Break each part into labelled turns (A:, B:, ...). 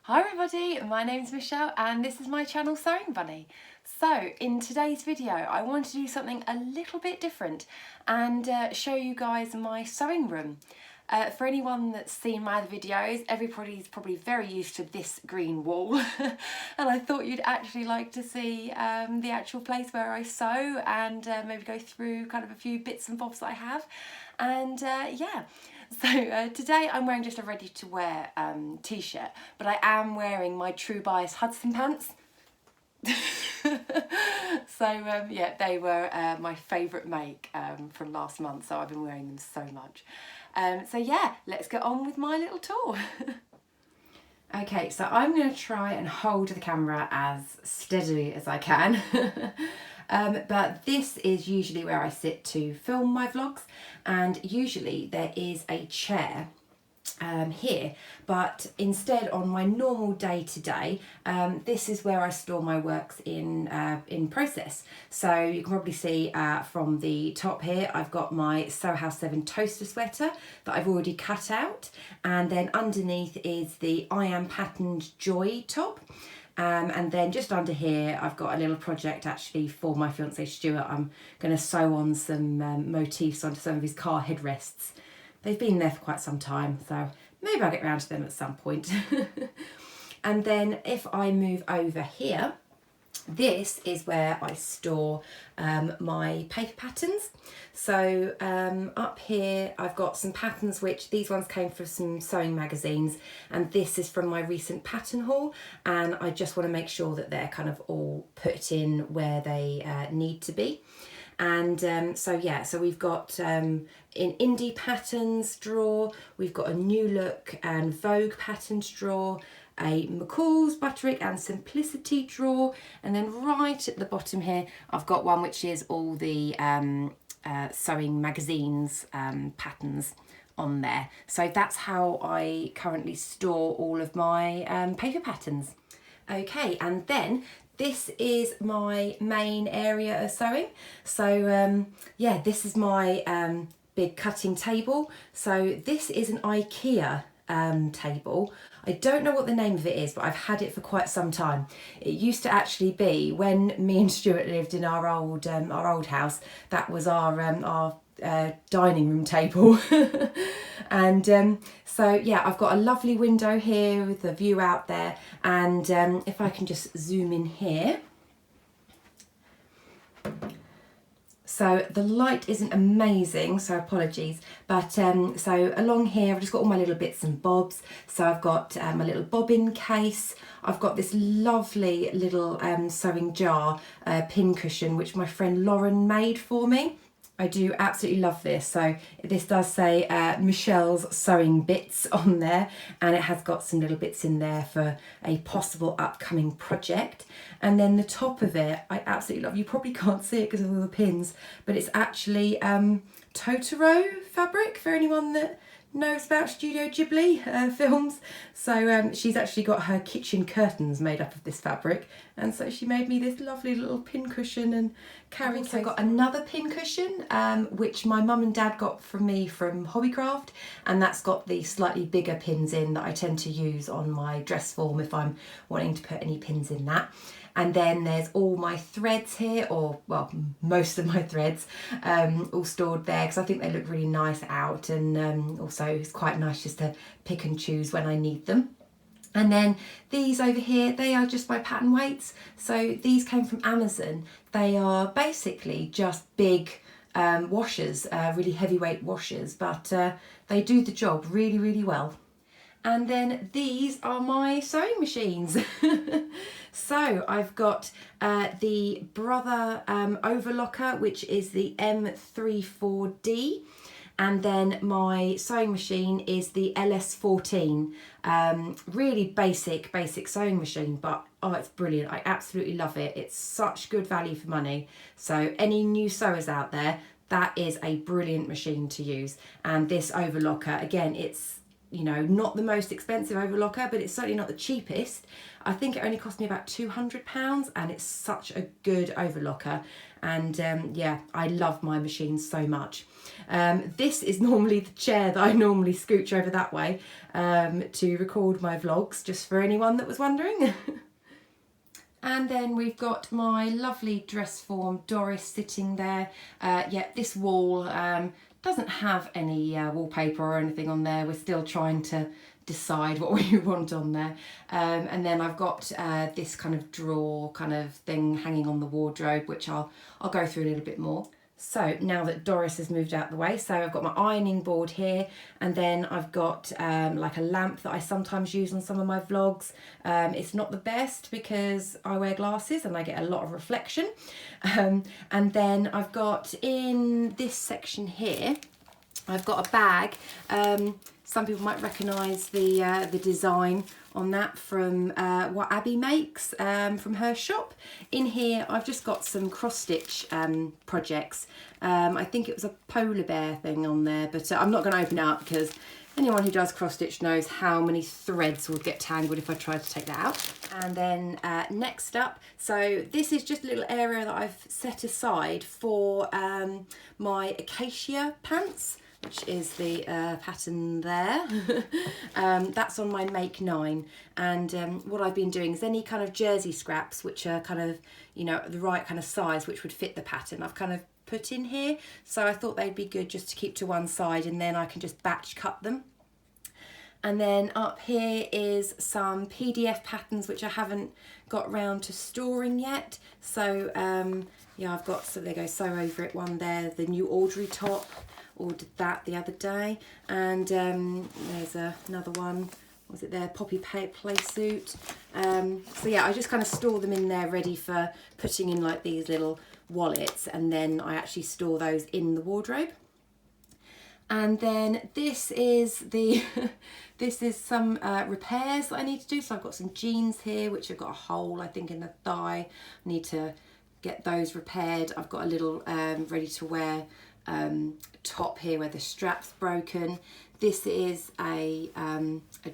A: Hi everybody, my name's Michelle and this is my channel Sewing Bunny. So in today's video I want to do something a little bit different and show you guys my sewing room. For anyone that's seen my other videos, everybody's probably very used to this green wall and I thought you'd actually like to see the actual place where I sew and maybe go through kind of a few bits and bobs that I have. And yeah, so today I'm wearing just a ready to wear t-shirt, but I am wearing my True Bias Hudson pants. So yeah, they were my favourite make from last month, so I've been wearing them so much. So yeah, let's get on with my little tour. Okay, so I'm going to try and hold the camera as steadily as I can. But this is usually where I sit to film my vlogs, and usually there is a chair here, but instead on my normal day-to-day this is where I store my works in process. So you can probably see from the top here I've got my Soho House 7 toaster sweater that I've already cut out, and then underneath is the I Am Patterned Joy top. And then just under here I've got a little project actually for my fiance Stuart. I'm going to sew on some motifs onto some of his car headrests. They've been there for quite some time, so maybe I'll get around to them at some point. And then if I move over here, this is where I store my paper patterns. So up here I've got some patterns, which these ones came from some sewing magazines, and this is from my recent pattern haul, and I just want to make sure that they're kind of all put in where they need to be. And so yeah, so we've got in Indie Patterns drawer, we've got a New Look and Vogue Patterns drawer, a McCall's, Butterick and Simplicity drawer, and then right at the bottom here I've got one which is all the sewing magazines patterns on there. So that's how I currently store all of my paper patterns. Okay, and then this is my main area of sewing. So yeah, this is my big cutting table. So this is an IKEA table. I don't know what the name of it is, but I've had it for quite some time. It used to actually be, when me and Stuart lived in our old house, that was our dining room table. And so yeah, I've got a lovely window here with a view out there, and if I can just zoom in here. So the light isn't amazing, so apologies, but so along here I've just got all my little bits and bobs. So I've got my little bobbin case, I've got this lovely little sewing jar pin cushion which my friend Lauren made for me. I do absolutely love this. So this does say Michelle's Sewing Bits on there, and it has got some little bits in there for a possible upcoming project. And then the top of it, I absolutely love. You probably can't see it because of all the pins, but it's actually Totoro fabric, for anyone that knows about Studio Ghibli films. So she's actually got her kitchen curtains made up of this fabric, and so she made me this lovely little pin cushion and carry case. I've got another pin cushion which my mum and dad got from me from Hobbycraft, and that's got the slightly bigger pins in that I tend to use on my dress form if I'm wanting to put any pins in that. And then there's all my threads here, or well, most of my threads, all stored there because I think they look really nice out, and also it's quite nice just to pick and choose when I need them. And then these over here, they are just my pattern weights. So these came from Amazon. They are basically just big washers, really heavyweight washers, but they do the job really, really well. And then these are my sewing machines. So I've got the Brother Overlocker, which is the M34D. And then my sewing machine is the LS14. Really basic sewing machine, but oh, it's brilliant. I absolutely love it. It's such good value for money. So any new sewers out there, that is a brilliant machine to use. And this overlocker, again, it's you know, not the most expensive overlocker, but it's certainly not the cheapest. I think it only cost me about £200, and it's such a good overlocker. And yeah, I love my machine so much. This is normally the chair that I normally scooch over that way to record my vlogs, just for anyone that was wondering. And then we've got my lovely dress form Doris sitting there. Yeah, this wall doesn't have any wallpaper or anything on there. We're still trying to decide what we want on there. And then I've got this kind of drawer kind of thing hanging on the wardrobe, which I'll go through a little bit more. So now that Doris has moved out the way, so I've got my ironing board here, and then I've got like a lamp that I sometimes use on some of my vlogs. It's not the best because I wear glasses and I get a lot of reflection. And then I've got in this section here, I've got a bag. Some people might recognise the design on that from what Abby makes from her shop. In here I've just got some cross stitch projects. I think it was a polar bear thing on there, but I'm not going to open it up because anyone who does cross stitch knows how many threads would get tangled if I tried to take that out. And then next up, so this is just a little area that I've set aside for my acacia pants, which is the pattern there. That's on my Make 9. And what I've been doing is any kind of jersey scraps, which are kind of, you know, the right kind of size, which would fit the pattern, I've kind of put in here. So I thought they'd be good just to keep to one side, and then I can just batch cut them. And then up here is some PDF patterns, which I haven't got round to storing yet. So yeah, I've got, so there goes Sew Over It one there, the new Audrey top. Ordered that the other day. And there's another one, was it there, Poppy Play Suit. So yeah, I just kind of store them in there ready for putting in like these little wallets, and then I actually store those in the wardrobe. And then this is the this is some repairs that I need to do. So I've got some jeans here which have got a hole, I think, in the thigh. I need to get those repaired. I've got a little ready to wear top here where the strap's broken. This is a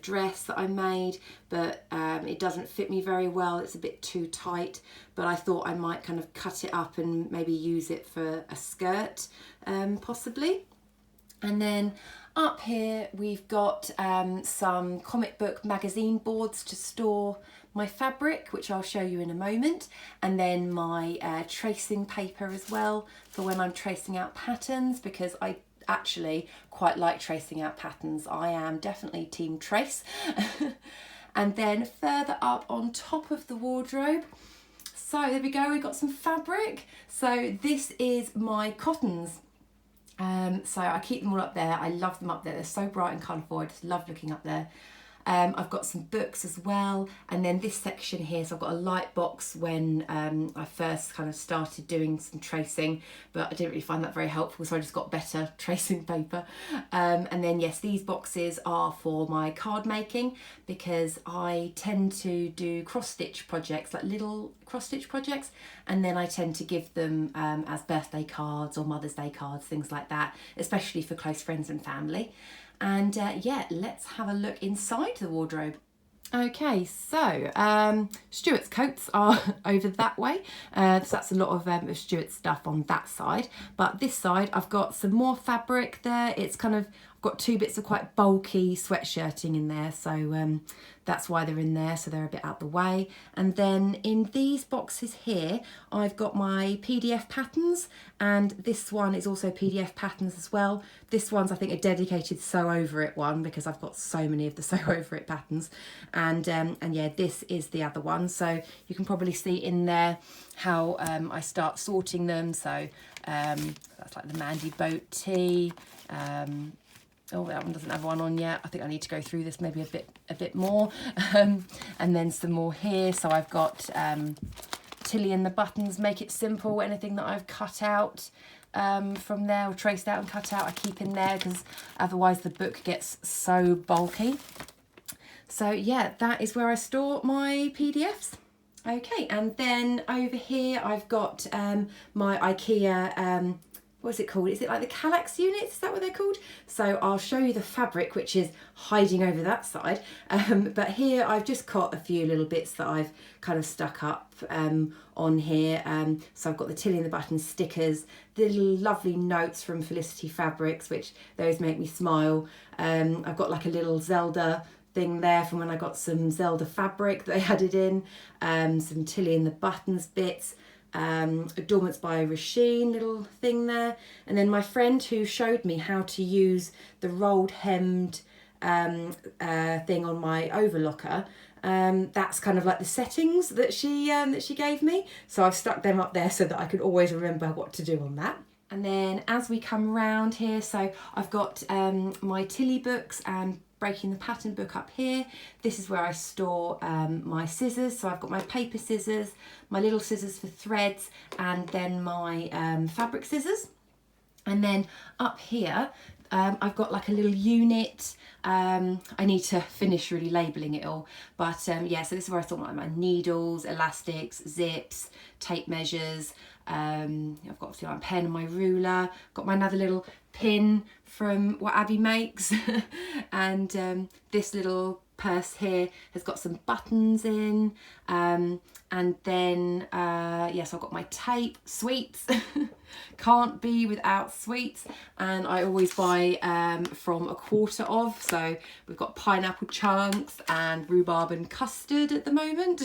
A: dress that I made, but it doesn't fit me very well. It's a bit too tight, but I thought I might kind of cut it up and maybe use it for a skirt, possibly. And then up here we've got some comic book magazine boards to store my fabric, which I'll show you in a moment, and then my tracing paper as well for when I'm tracing out patterns, because I actually quite like tracing out patterns. I am definitely team trace. And then further up on top of the wardrobe, so there we go, we've got some fabric. So this is my cottons. So I keep them all up there. I love them up there. They're so bright and colourful. I just love looking up there. I've got some books as well, and then this section here, so I've got a light box when I first kind of started doing some tracing, but I didn't really find that very helpful, so I just got better tracing paper. And then yes, these boxes are for my card making, because I tend to do cross stitch projects, like little cross stitch projects, and then I tend to give them as birthday cards or Mother's Day cards, things like that, especially for close friends and family. And yeah, let's have a look inside the wardrobe. Okay, so Stuart's coats are over that way, so that's a lot of Stuart's stuff on that side. But this side, I've got some more fabric there. It's kind of, I've got two bits of quite bulky sweatshirting in there, so that's why they're in there, so they're a bit out the way. And then in these boxes here, I've got my PDF patterns, and this one is also PDF patterns as well. This one's, I think, a dedicated Sew Over It one, because I've got so many of the Sew Over It patterns. And yeah, this is the other one. So you can probably see in there how I start sorting them. So that's like the Mandy Boat tee. Oh, that one doesn't have one on yet. I think I need to go through this maybe a bit more. And then some more here. So I've got Tilly and the Buttons, Make It Simple. Anything that I've cut out from there, or traced out and cut out, I keep in there, because otherwise the book gets so bulky. So yeah, that is where I store my PDFs. Okay, and then over here I've got my IKEA what's it called? Is it like the Kallax units? Is that what they're called? So I'll show you the fabric, which is hiding over that side. But here I've just got a few little bits that I've kind of stuck up on here. So I've got the Tilly and the Button stickers, the little lovely notes from Felicity Fabrics, which those make me smile. I've got like a little Zelda thing there from when I got some Zelda fabric that I added in, some Tilly and the Buttons bits, Adornments by Rasheen little thing there, and then my friend who showed me how to use the rolled hemmed thing on my overlocker. That's kind of like the settings that she gave me, so I've stuck them up there so that I can always remember what to do on that. And then as we come round here, so I've got my Tilly books and Breaking the Pattern book up here. This is where I store my scissors. So I've got my paper scissors, my little scissors for threads, and then my fabric scissors. And then up here, I've got like a little unit. I need to finish really labelling it all. But yeah, so this is where I store my needles, elastics, zips, tape measures. I've got obviously my pen and my ruler, got my another little pin from what Abby makes, and this little purse here has got some buttons in, and then yes, I've got my tape, sweets, can't be without sweets, and I always buy from a quarter of, so we've got pineapple chunks and rhubarb and custard at the moment.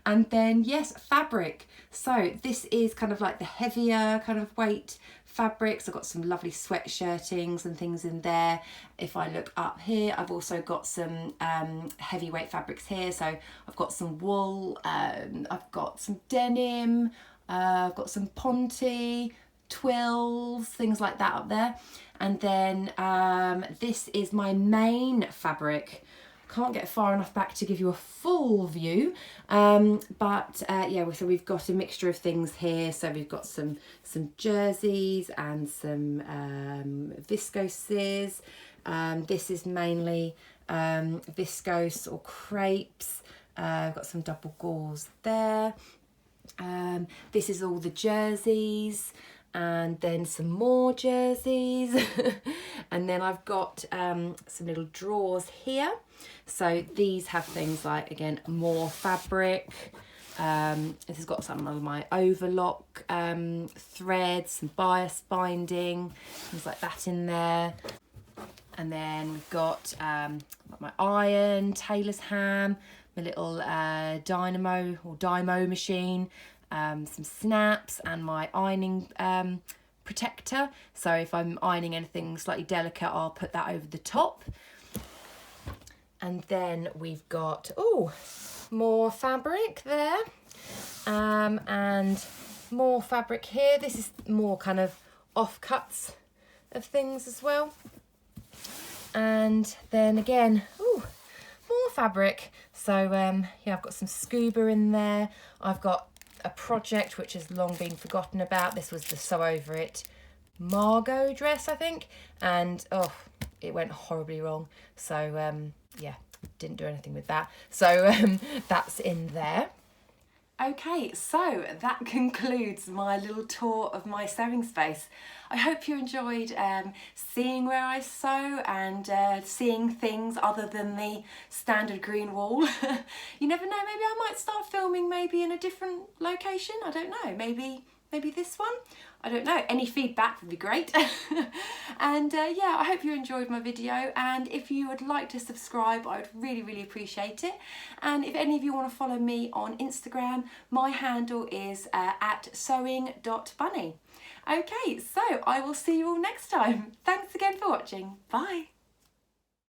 A: And then yes, fabric. So this is kind of like the heavier kind of weight fabrics. I've got some lovely sweatshirtings and things in there. If I look up here, I've also got some heavyweight fabrics here. So I've got some wool, I've got some denim, I've got some ponte, twills, things like that up there. And then this is my main fabric. Can't get far enough back to give you a full view, but yeah, so we've got a mixture of things here. So we've got some jerseys and some viscoses. This is mainly viscose or crepes. I've got some double gauze there. This is all the jerseys, and then some more jerseys. And then I've got some little drawers here. So these have things like, again, more fabric. This has got some of my overlock threads, some bias binding, things like that in there. And then we've got my iron, tailor's ham, my little dynamo or dymo machine, some snaps, and my ironing protector. So if I'm ironing anything slightly delicate, I'll put that over the top. And then we've got, oh, more fabric there, and more fabric here. This is more kind of offcuts of things as well. And then again, ooh, more fabric. So yeah, I've got some scuba in there. I've got a project which has long been forgotten about. This was the Sew Over It Margot dress, I think, and oh, it went horribly wrong. So yeah, didn't do anything with that. So that's in there. Okay, so that concludes my little tour of my sewing space. I hope you enjoyed seeing where I sew and seeing things other than the standard green wall. You never know, maybe I might start filming maybe in a different location. I don't know, maybe this one. I don't know, any feedback would be great. And yeah, I hope you enjoyed my video, and if you would like to subscribe, I would really appreciate it. And if any of you want to follow me on Instagram, my handle is at sewing.bunny. Okay, so I will see you all next time. Thanks again for watching. Bye.